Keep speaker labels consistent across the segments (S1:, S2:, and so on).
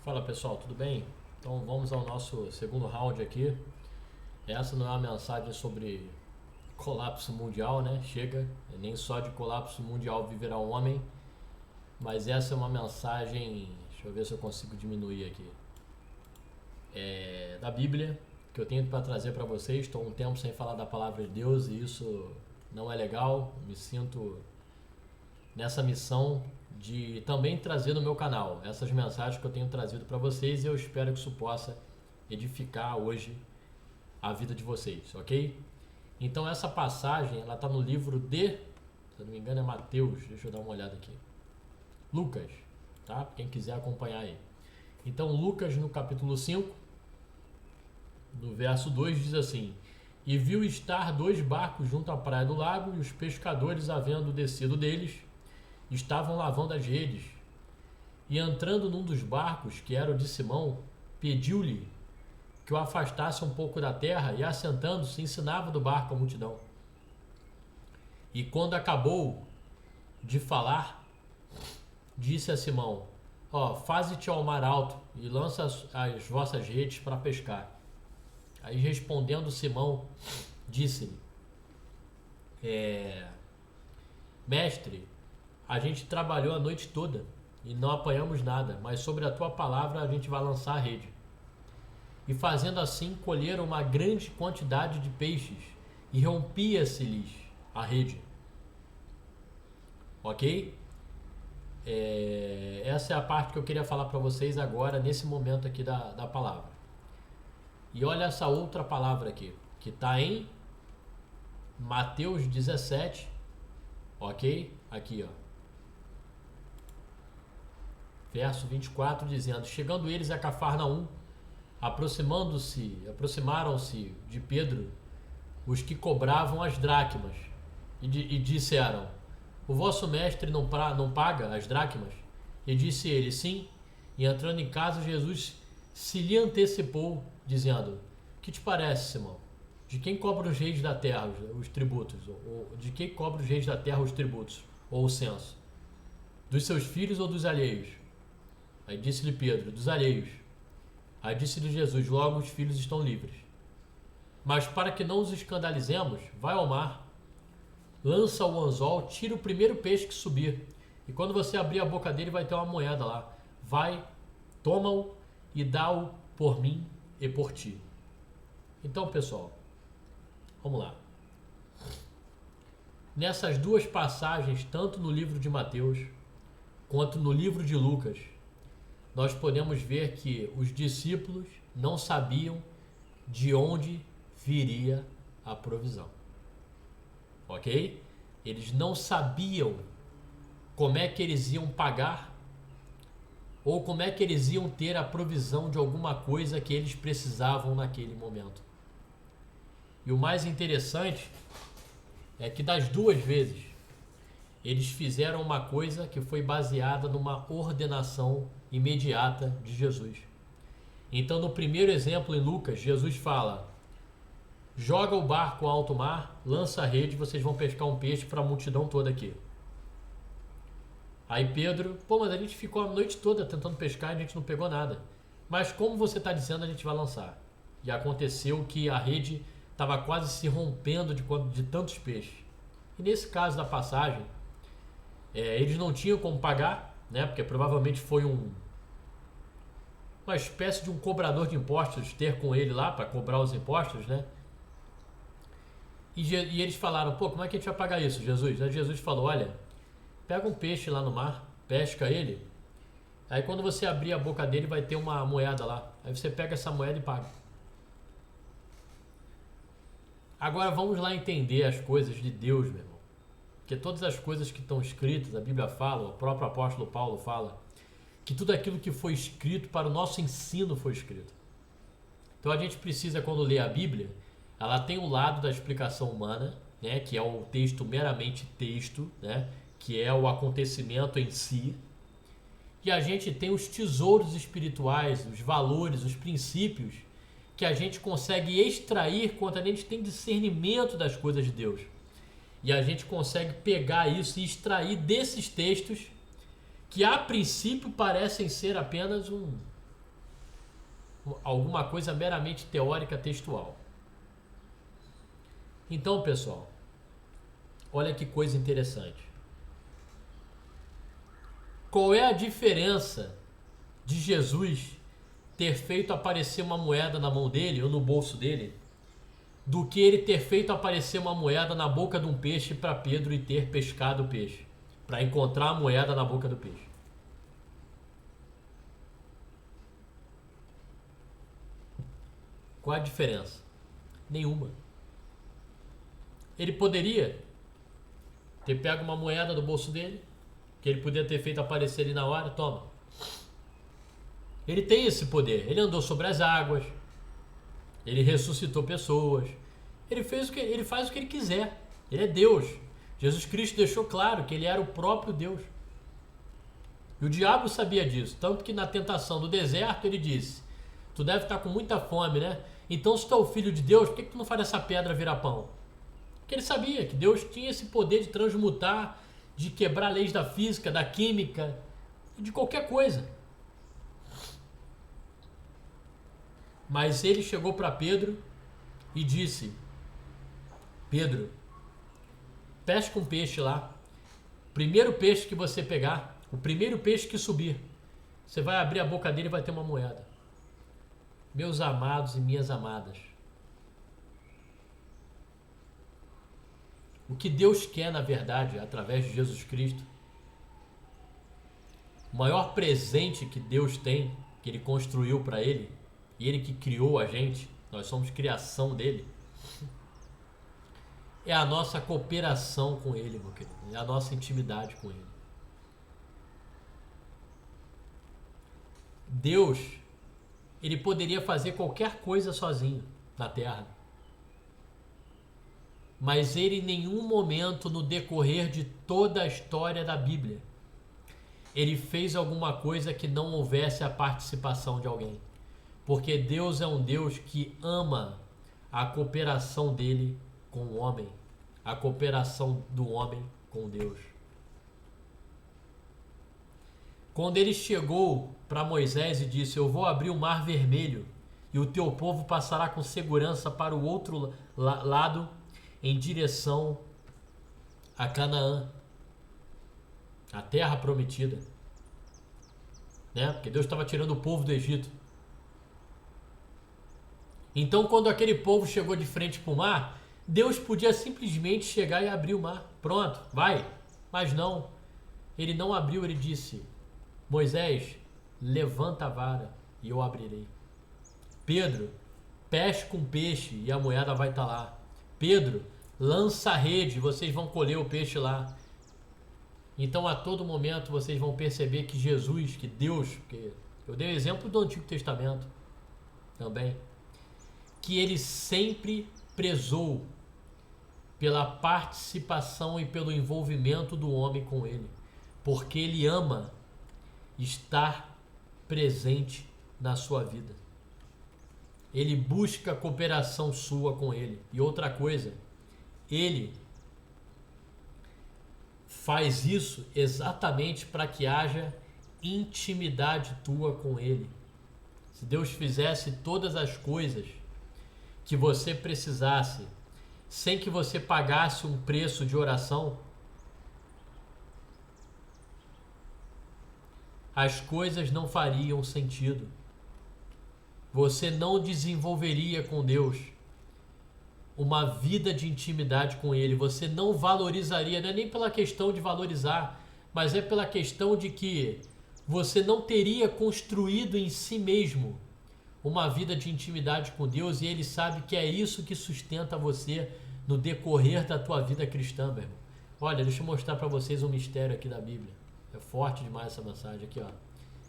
S1: Fala pessoal, tudo bem? Então vamos ao nosso segundo round aqui. Essa não é uma mensagem sobre colapso mundial, né? Chega, nem só de colapso mundial viverá um homem, mas essa é uma mensagem, deixa eu ver se eu consigo diminuir aqui, da Bíblia, que eu tenho para trazer para vocês. Estou um tempo sem falar da palavra de Deus e isso não é legal. Me sinto nessa missão de também trazer no meu canal essas mensagens que eu tenho trazido para vocês, e eu espero que isso possa edificar hoje a vida de vocês, ok? Então essa passagem, ela está no livro de, se eu não me engano é Mateus, deixa eu dar uma olhada aqui, Lucas, tá? Quem quiser acompanhar aí. Então Lucas no capítulo 5, no verso 2 diz assim: E viu estar 2 barcos junto à praia do lago, e os pescadores, havendo descido deles, estavam lavando as redes. E entrando num dos barcos, que era o de Simão, pediu-lhe que o afastasse um pouco da terra, e assentando-se, ensinava do barco a multidão. E quando acabou de falar, disse a Simão: faze-te ao mar alto, e lança as vossas redes para pescar. Aí respondendo Simão, disse-lhe: Mestre, a gente trabalhou a noite toda e não apanhamos nada, mas sobre a tua palavra a gente vai lançar a rede. E fazendo assim, colheram uma grande quantidade de peixes, e rompia-se-lhes a rede. Ok? Essa é a parte que eu queria falar para vocês agora, nesse momento aqui da palavra. E olha essa outra palavra aqui, que está em Mateus 17, ok? Aqui, verso 24, dizendo: Chegando eles a Cafarnaum, aproximaram-se de Pedro os que cobravam as dracmas, e disseram: O vosso mestre não paga as dracmas? E disse ele: Sim. E entrando em casa, Jesus se lhe antecipou, dizendo: Que te parece, Simão? De quem cobra os reis da terra os tributos? Ou de quem cobra os reis da terra os tributos? Ou o censo? Dos seus filhos ou dos alheios? Aí disse-lhe Pedro: Dos alheios. Aí disse-lhe Jesus: Logo os filhos estão livres. Mas para que não os escandalizemos, vai ao mar, lança o anzol, tira o primeiro peixe que subir, e quando você abrir a boca dele vai ter uma moeda lá. Vai, toma-o e dá-o por mim e por ti. Então, pessoal, vamos lá. Nessas duas passagens, tanto no livro de Mateus quanto no livro de Lucas, nós podemos ver que os discípulos não sabiam de onde viria a provisão. Ok? Eles não sabiam como é que eles iam pagar ou como é que eles iam ter a provisão de alguma coisa que eles precisavam naquele momento. E o mais interessante é que das duas vezes eles fizeram uma coisa que foi baseada numa ordenação imediata de Jesus. Então, no primeiro exemplo em Lucas, Jesus fala: joga o barco ao alto mar, lança a rede, vocês vão pescar um peixe para a multidão toda aqui. Aí Pedro: mas a gente ficou a noite toda tentando pescar e a gente não pegou nada. Mas como você está dizendo, a gente vai lançar. E aconteceu que a rede estava quase se rompendo de tantos peixes. E nesse caso da passagem, eles não tinham como pagar, né? Porque provavelmente foi uma espécie de um cobrador de impostos ter com ele lá para cobrar os impostos, né? E eles falaram: como é que a gente vai pagar isso, Jesus? Aí Jesus falou: olha, pega um peixe lá no mar, pesca ele, aí quando você abrir a boca dele vai ter uma moeda lá, aí você pega essa moeda e paga. Agora vamos lá entender as coisas de Deus, meu irmão. Porque todas as coisas que estão escritas, a Bíblia fala, o próprio apóstolo Paulo fala, que tudo aquilo que foi escrito para o nosso ensino foi escrito. Então a gente precisa, quando lê a Bíblia, ela tem o lado da explicação humana, né, que é o texto meramente texto, né, que é o acontecimento em si. E a gente tem os tesouros espirituais, os valores, os princípios que a gente consegue extrair quando a gente tem discernimento das coisas de Deus. E a gente consegue pegar isso e extrair desses textos que a princípio parecem ser apenas alguma coisa meramente teórica, textual. Então, pessoal, olha que coisa interessante. Qual é a diferença de Jesus ter feito aparecer uma moeda na mão dele ou no bolso dele, do que ele ter feito aparecer uma moeda na boca de um peixe para Pedro e ter pescado o peixe, para encontrar a moeda na boca do peixe? Qual a diferença? Nenhuma. Ele poderia ter pego uma moeda do bolso dele, que ele podia ter feito aparecer ali na hora, toma. Ele tem esse poder, ele andou sobre as águas, ele ressuscitou pessoas, ele faz o que ele quiser, ele é Deus. Jesus Cristo deixou claro que ele era o próprio Deus. E o diabo sabia disso, tanto que na tentação do deserto ele disse: tu deve estar com muita fome, né? Então, se tu é o filho de Deus, por que tu não faz essa pedra virar pão? Porque ele sabia que Deus tinha esse poder de transmutar, de quebrar leis da física, da química, de qualquer coisa. Mas ele chegou para Pedro e disse: Pedro, pesca um peixe lá. Primeiro peixe que você pegar, o primeiro peixe que subir, você vai abrir a boca dele e vai ter uma moeda. Meus amados e minhas amadas, o que Deus quer, na verdade, através de Jesus Cristo, o maior presente que Deus tem, que Ele construiu para Ele, e Ele que criou a gente, nós somos criação dEle, é a nossa cooperação com Ele, meu querido, é a nossa intimidade com Ele. Deus, Ele poderia fazer qualquer coisa sozinho na Terra, mas Ele em nenhum momento no decorrer de toda a história da Bíblia, Ele fez alguma coisa que não houvesse a participação de alguém. Porque Deus é um Deus que ama a cooperação dele com o homem, a cooperação do homem com Deus. Quando ele chegou para Moisés e disse: eu vou abrir o mar vermelho e o teu povo passará com segurança para o outro lado em direção a Canaã, a terra prometida, né? Porque Deus estava tirando o povo do Egito. Então, quando aquele povo chegou de frente para o mar, Deus podia simplesmente chegar e abrir o mar. Pronto, vai. Mas não. Ele não abriu, ele disse: Moisés, levanta a vara e eu abrirei. Pedro, pesca um peixe e a moeda vai estar lá. Pedro, lança a rede, vocês vão colher o peixe lá. Então, a todo momento, vocês vão perceber que Jesus, que Deus, porque eu dei o exemplo do Antigo Testamento também, que ele sempre prezou pela participação e pelo envolvimento do homem com ele, porque ele ama estar presente na sua vida. Ele busca a cooperação sua com ele. E outra coisa, ele faz isso exatamente para que haja intimidade tua com ele. Se Deus fizesse todas as coisas que você precisasse, sem que você pagasse um preço de oração, as coisas não fariam sentido. Você não desenvolveria com Deus uma vida de intimidade com Ele. Você não valorizaria, não é nem pela questão de valorizar, mas é pela questão de que você não teria construído em si mesmo uma vida de intimidade com Deus, e Ele sabe que é isso que sustenta você no decorrer da tua vida cristã, meu irmão. Olha, deixa eu mostrar para vocês um mistério aqui da Bíblia. É forte demais essa mensagem aqui, ó.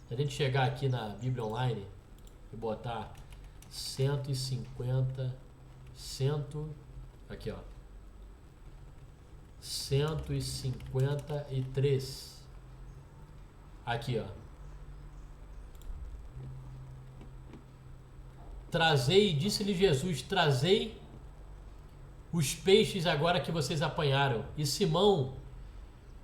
S1: Se a gente chegar aqui na Bíblia Online e botar 150, aqui, ó, 153, aqui, ó. Trazei, disse-lhe Jesus, trazei os peixes agora que vocês apanharam. E Simão,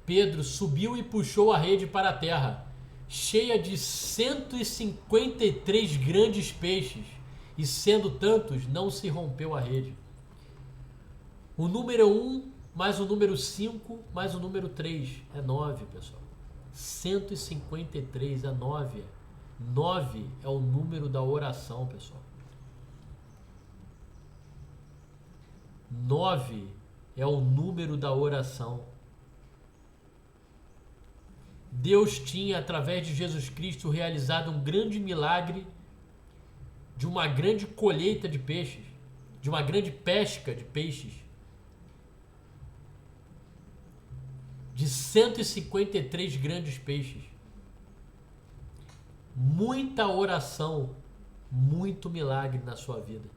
S1: Pedro, subiu e puxou a rede para a terra, cheia de 153 grandes peixes, e sendo tantos, não se rompeu a rede. O número 1 mais o número 5 mais o número 3 é 9, pessoal. 153 é 9. 9 é o número da oração, pessoal. 9 é o número da oração. Deus tinha, através de Jesus Cristo, realizado um grande milagre de uma grande colheita de peixes, de uma grande pesca de peixes, de 153 grandes peixes. Muita oração, muito milagre na sua vida.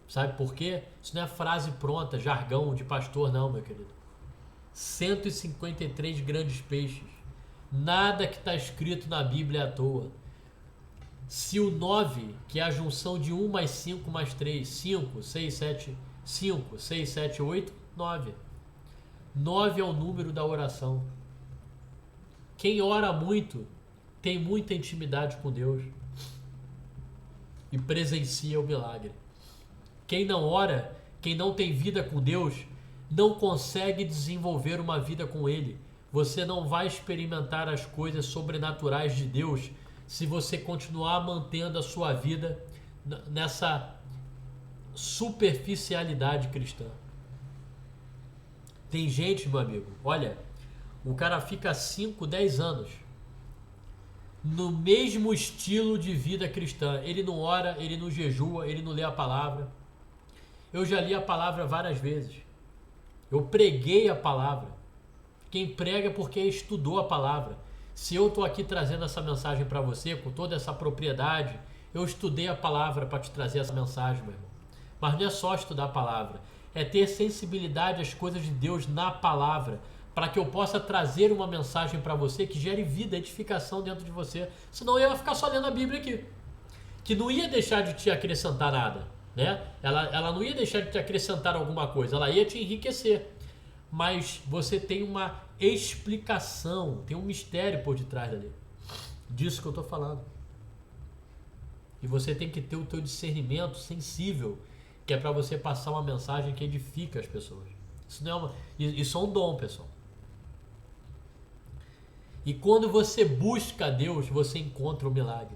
S1: Sabe por quê? Isso não é frase pronta, jargão de pastor, não, meu querido. 153 grandes peixes. Nada que está escrito na Bíblia é à toa. Se o 9, que é a junção de 1 mais 5 mais 3, 5, 6, 7, 5, 6, 7, 8, 9. 9 é o número da oração. Quem ora muito tem muita intimidade com Deus e presencia o milagre. Quem não ora, quem não tem vida com Deus, não consegue desenvolver uma vida com Ele. Você não vai experimentar as coisas sobrenaturais de Deus se você continuar mantendo a sua vida nessa superficialidade cristã. Tem gente, meu amigo, olha, o cara fica 5, 10 anos no mesmo estilo de vida cristã. Ele não ora, ele não jejua, ele não lê a palavra. Eu já li a palavra várias vezes. Eu preguei a palavra. Quem prega é porque estudou a palavra. Se eu estou aqui trazendo essa mensagem para você com toda essa propriedade, eu estudei a palavra para te trazer essa mensagem, meu irmão. Mas não é só estudar a palavra, é ter sensibilidade às coisas de Deus na palavra, para que eu possa trazer uma mensagem para você que gere vida, edificação dentro de você. Senão eu ia ficar só lendo a Bíblia aqui, que não ia deixar de te acrescentar nada, né? Ela não ia deixar de te acrescentar alguma coisa, ela ia te enriquecer. Mas você tem uma explicação, tem um mistério por detrás dali. Disso que eu estou falando. E você tem que ter o teu discernimento sensível, que é para você passar uma mensagem que edifica as pessoas. Isso não é isso é um dom, pessoal. E quando você busca Deus, você encontra o milagre.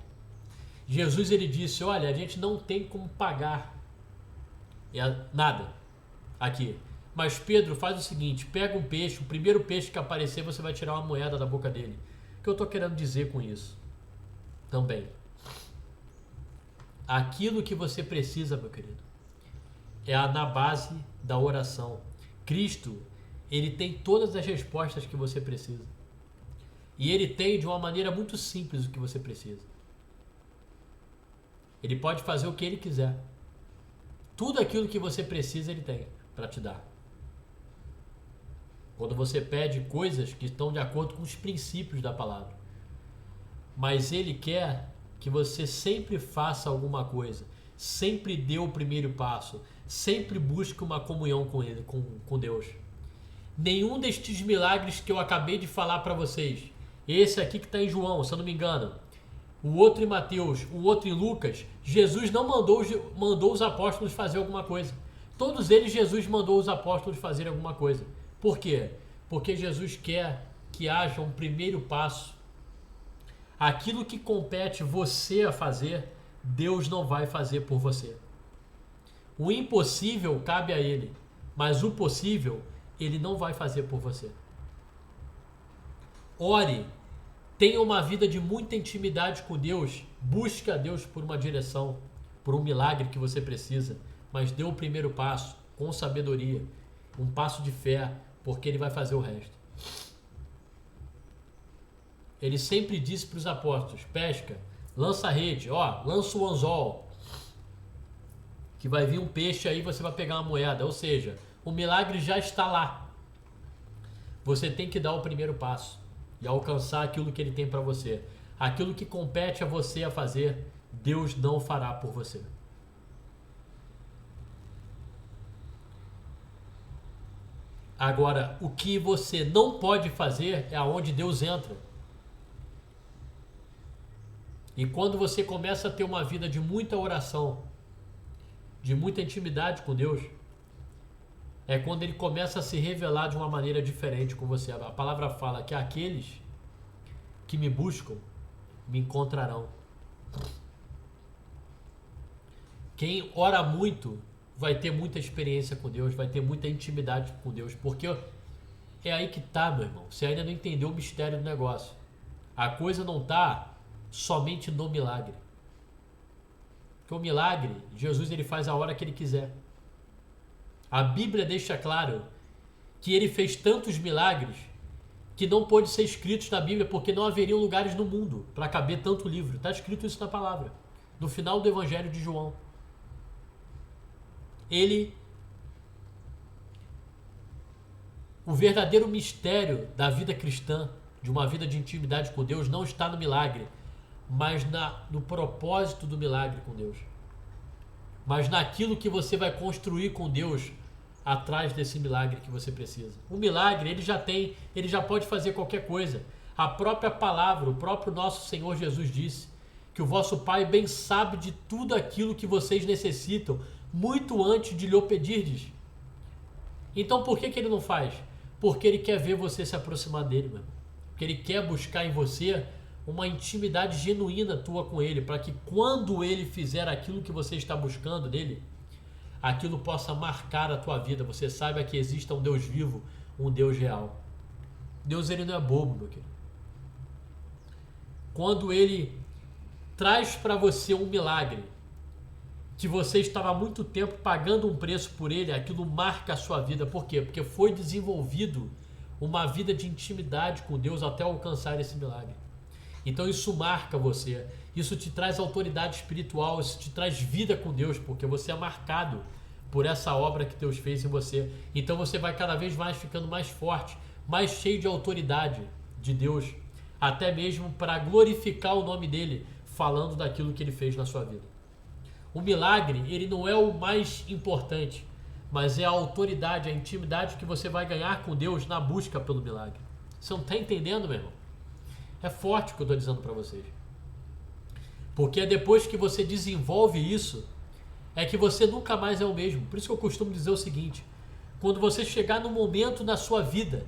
S1: Jesus, ele disse, olha, a gente não tem como pagar nada aqui. Mas Pedro, faz o seguinte, pega um peixe, o primeiro peixe que aparecer, você vai tirar uma moeda da boca dele. O que eu estou querendo dizer com isso? Também. Aquilo que você precisa, meu querido, é na base da oração. Cristo, ele tem todas as respostas que você precisa. E ele tem de uma maneira muito simples o que você precisa. Ele pode fazer o que ele quiser. Tudo aquilo que você precisa, ele tem para te dar. Quando você pede coisas que estão de acordo com os princípios da palavra. Mas ele quer que você sempre faça alguma coisa. Sempre dê o primeiro passo. Sempre busque uma comunhão com ele, com Deus. Nenhum destes milagres que eu acabei de falar para vocês, esse aqui que está em João, se eu não me engano, o outro em Mateus, o outro em Lucas, Jesus não mandou os apóstolos fazer alguma coisa. Todos eles, Jesus mandou os apóstolos fazer alguma coisa. Por quê? Porque Jesus quer que haja um primeiro passo. Aquilo que compete você a fazer, Deus não vai fazer por você. O impossível cabe a Ele, mas o possível, Ele não vai fazer por você. Ore, tenha uma vida de muita intimidade com Deus, busque a Deus por uma direção, por um milagre que você precisa, mas dê o primeiro passo com sabedoria, um passo de fé, porque Ele vai fazer o resto. Ele sempre disse para os apóstolos, pesca, lança a rede, lança o anzol, que vai vir um peixe aí, você vai pegar uma moeda, ou seja, o milagre já está lá. Você tem que dar o primeiro passo e alcançar aquilo que Ele tem para você. Aquilo que compete a você a fazer, Deus não fará por você. Agora, o que você não pode fazer é aonde Deus entra. E quando você começa a ter uma vida de muita oração, de muita intimidade com Deus, é quando ele começa a se revelar de uma maneira diferente com você. A palavra fala que aqueles que me buscam me encontrarão. Quem ora muito vai ter muita experiência com Deus, vai ter muita intimidade com Deus, porque é aí que tá, meu irmão. Você ainda não entendeu o mistério do negócio. A coisa não tá somente no milagre. Porque o milagre, Jesus ele faz a hora que ele quiser. A Bíblia deixa claro que ele fez tantos milagres que não pôde ser escritos na Bíblia porque não haveriam lugares no mundo para caber tanto livro. Está escrito isso na palavra, no final do Evangelho de João. O verdadeiro mistério da vida cristã, de uma vida de intimidade com Deus, não está no milagre, mas no propósito do milagre com Deus. Mas naquilo que você vai construir com Deus atrás desse milagre que você precisa. O milagre, ele já pode fazer qualquer coisa. A própria palavra, o próprio nosso Senhor Jesus disse que o vosso Pai bem sabe de tudo aquilo que vocês necessitam, muito antes de lhe pedirdes. Então por que ele não faz? Porque ele quer ver você se aproximar dele, meu irmão. Porque ele quer buscar em você uma intimidade genuína tua com ele, para que quando ele fizer aquilo que você está buscando dele, aquilo possa marcar a tua vida. Você saiba que existe um Deus vivo, um Deus real. Deus ele não é bobo, meu querido. Quando ele traz para você um milagre, que você estava há muito tempo pagando um preço por ele, aquilo marca a sua vida. Por quê? Porque foi desenvolvido uma vida de intimidade com Deus até alcançar esse milagre. Então isso marca você, isso te traz autoridade espiritual, isso te traz vida com Deus, porque você é marcado por essa obra que Deus fez em você. Então você vai cada vez mais ficando mais forte, mais cheio de autoridade de Deus, até mesmo para glorificar o nome dele, falando daquilo que ele fez na sua vida. O milagre, ele não é o mais importante, mas é a autoridade, a intimidade que você vai ganhar com Deus na busca pelo milagre. Você não está entendendo, meu irmão? É forte o que eu estou dizendo para vocês. Porque é depois que você desenvolve isso, é que você nunca mais é o mesmo. Por isso que eu costumo dizer o seguinte: quando você chegar no momento na sua vida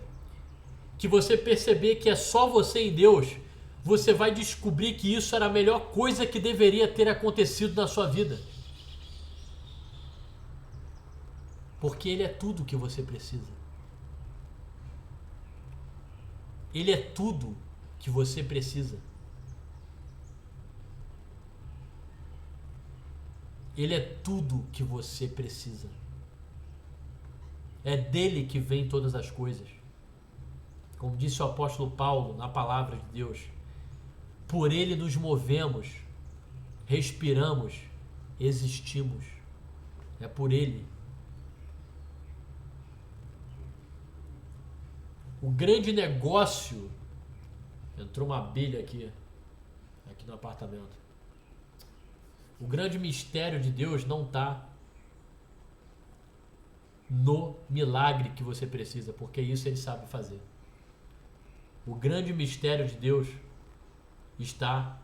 S1: que você perceber que é só você e Deus, você vai descobrir que isso era a melhor coisa que deveria ter acontecido na sua vida. Porque Ele é tudo que você precisa. Ele é tudo que você precisa. Ele é tudo que você precisa. É dele que vem todas as coisas. Como disse o apóstolo Paulo na palavra de Deus, por ele nos movemos, respiramos, existimos. É por ele. O grande negócio... Entrou uma abelha aqui no apartamento. O grande mistério de Deus não está no milagre que você precisa, porque isso ele sabe fazer. O grande mistério de Deus está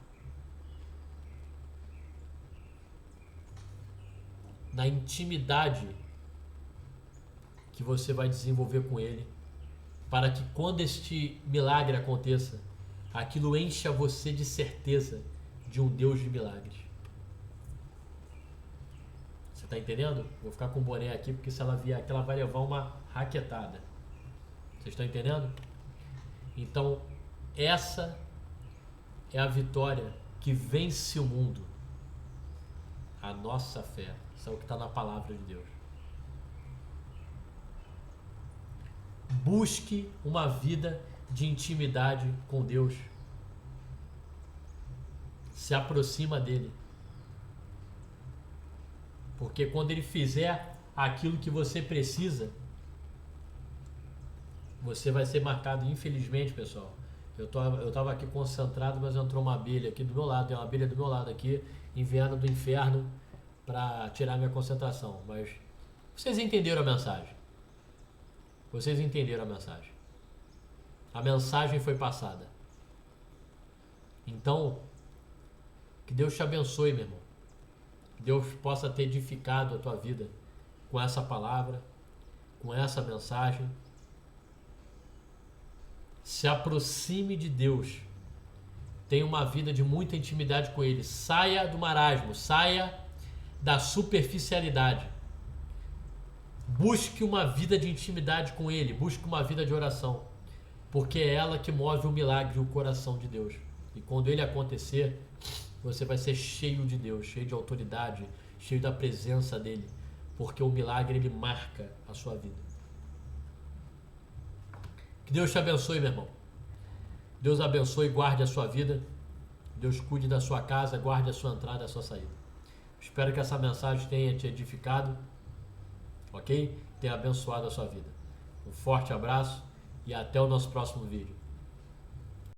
S1: na intimidade que você vai desenvolver com ele, para que quando este milagre aconteça, aquilo encha você de certeza de um Deus de milagres. Você está entendendo? Vou ficar com o boné aqui, porque se ela vier aqui, ela vai levar uma raquetada. Vocês estão entendendo? Então, essa é a vitória que vence o mundo. A nossa fé. Isso é o que está na palavra de Deus. Busque uma vida de intimidade com Deus. Se aproxima dele. Porque quando ele fizer aquilo que você precisa, você vai ser marcado. Infelizmente, pessoal, eu estava aqui concentrado, mas entrou uma abelha aqui do meu lado. Tem uma abelha do meu lado aqui, enviando do inferno para tirar minha concentração. Mas vocês entenderam a mensagem. Vocês entenderam a mensagem. A mensagem foi passada. Então, Que Deus te abençoe, meu irmão. Que Deus possa ter edificado a tua vida com essa palavra, com essa mensagem. Se aproxime de Deus. Tenha uma vida de muita intimidade com Ele. Saia do marasmo, saia da superficialidade. Busque uma vida de intimidade com Ele, busque uma vida de oração, porque é ela que move o milagre e o coração de Deus. E quando ele acontecer, você vai ser cheio de Deus, cheio de autoridade, cheio da presença dele, porque o milagre ele marca a sua vida. Que Deus te abençoe, meu irmão. Deus abençoe e guarde a sua vida. Deus cuide da sua casa, guarde a sua entrada e a sua saída. Espero que essa mensagem tenha te edificado, ok? Tenha abençoado a sua vida. Um forte abraço e até o nosso próximo vídeo.